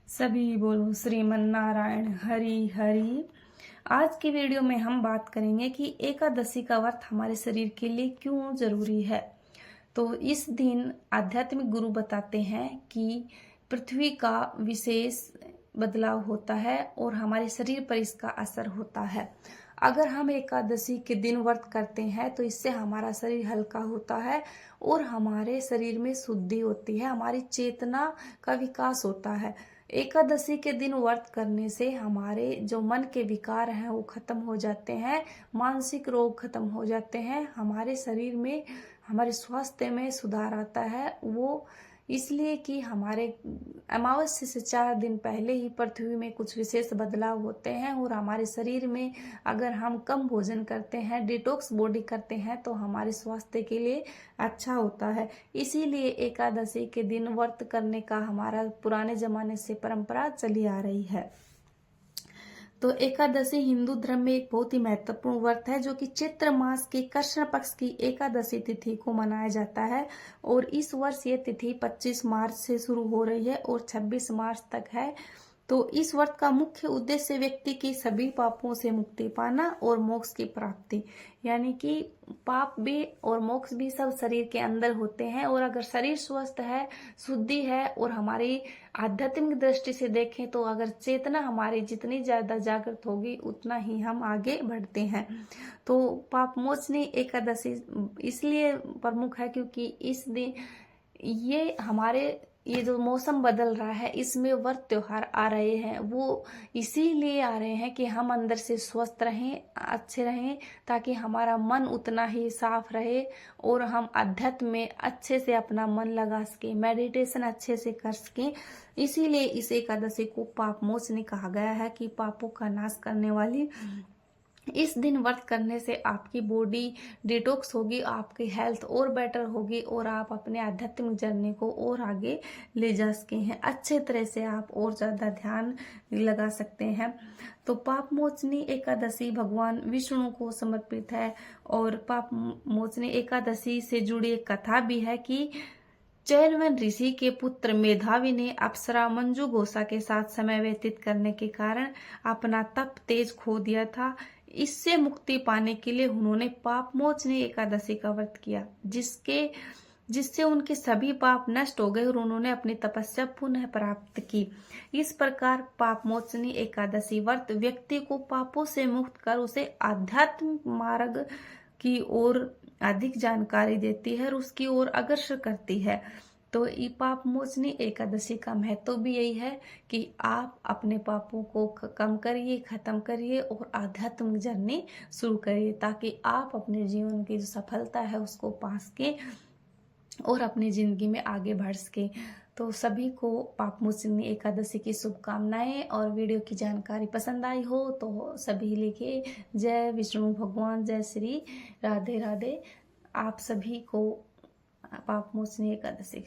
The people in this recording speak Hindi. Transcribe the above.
सभी बोलो श्रीमन नारायण हरि हरि। आज की वीडियो में हम बात करेंगे कि एकादशी का व्रत हमारे शरीर के लिए क्यों जरूरी है। तो इस दिन आध्यात्मिक गुरु बताते हैं कि पृथ्वी का विशेष बदलाव होता है और हमारे शरीर पर इसका असर होता है। अगर हम एकादशी के दिन व्रत करते हैं तो इससे हमारा शरीर हल्का होता है और हमारे शरीर में शुद्धि होती है, हमारी चेतना का विकास होता है। एकादशी के दिन व्रत करने से हमारे जो मन के विकार हैं वो खत्म हो जाते हैं, मानसिक रोग खत्म हो जाते हैं, हमारे शरीर में हमारे स्वास्थ्य में सुधार आता है। वो इसलिए कि हमारे अमावस्या से 4 दिन पहले ही पृथ्वी में कुछ विशेष बदलाव होते हैं और हमारे शरीर में अगर हम कम भोजन करते हैं, डिटॉक्स बॉडी करते हैं तो हमारे स्वास्थ्य के लिए अच्छा होता है। इसीलिए एकादशी के दिन व्रत करने का हमारा पुराने जमाने से परंपरा चली आ रही है। तो एकादशी हिंदू धर्म में एक बहुत ही महत्वपूर्ण व्रत है जो कि चैत्र मास की कृष्ण पक्ष की एकादशी तिथि को मनाया जाता है और इस वर्ष ये तिथि 25 मार्च से शुरू हो रही है और 26 मार्च तक है। तो इस व्रत का मुख्य उद्देश्य व्यक्ति की सभी पापों से मुक्ति पाना और मोक्ष की प्राप्ति, यानी कि पाप भी और मोक्ष भी सब शरीर के अंदर होते हैं। और अगर शरीर स्वस्थ है, शुद्धि है और हमारी आध्यात्मिक दृष्टि से देखें तो अगर चेतना हमारी जितनी ज्यादा जागृत होगी उतना ही हम आगे बढ़ते हैं। तो पाप मोचनी एकादशी इसलिए प्रमुख है क्योंकि इस दिन ये जो मौसम बदल रहा है इसमें व्रत त्योहार आ रहे हैं, वो इसीलिए आ रहे हैं कि हम अंदर से स्वस्थ रहें, अच्छे रहें, ताकि हमारा मन उतना ही साफ रहे और हम अध्यात्म में अच्छे से अपना मन लगा सके, मेडिटेशन अच्छे से कर सके। इसीलिए इस एकादशी को पाप मोचनी कहा गया है कि पापों का नाश करने वाली। इस दिन व्रत करने से आपकी बॉडी डिटॉक्स होगी, आपकी हेल्थ और बेटर होगी और आप अपने आध्यात्मिक जर्नी को और आगे ले जा सके हैं। अच्छे तरह से आप और ज्यादा ध्यान लगा सकते हैं। तो पाप मोचनी एकादशी भगवान विष्णु को समर्पित है और पाप मोचनी एकादशी से जुड़ी एक कथा भी है कि चैरवन ऋषि के पुत्र मेधावी ने अप्सरा मंजू घोषा के साथ समय व्यतीत करने के कारण अपना तप तेज खो दिया था। इससे मुक्ति पाने के लिए उन्होंने पाप मोचनी एकादशी का व्रत किया, जिससे उनके सभी पाप नष्ट हो गए और उन्होंने अपनी तपस्या पुनः प्राप्त की। इस प्रकार पाप मोचनी एकादशी व्रत व्यक्ति को पापों से मुक्त कर उसे आध्यात्मिक मार्ग की ओर अधिक जानकारी देती है और उसकी ओर अग्रसर करती है। तो ये पाप मोचनी एकादशी का महत्व भी यही है कि आप अपने पापों को कम करिए, खत्म करिए और आध्यात्मिक जर्नी शुरू करिए, ताकि आप अपने जीवन की जो सफलता है उसको पा सके और अपनी जिंदगी में आगे बढ़ सके। तो सभी को पाप मोचनी एकादशी की शुभकामनाएं। और वीडियो की जानकारी पसंद आई हो तो सभी लिखे जय विष्णु भगवान, जय श्री राधे राधे। आप सभी को पाप मोचनी एकादशी की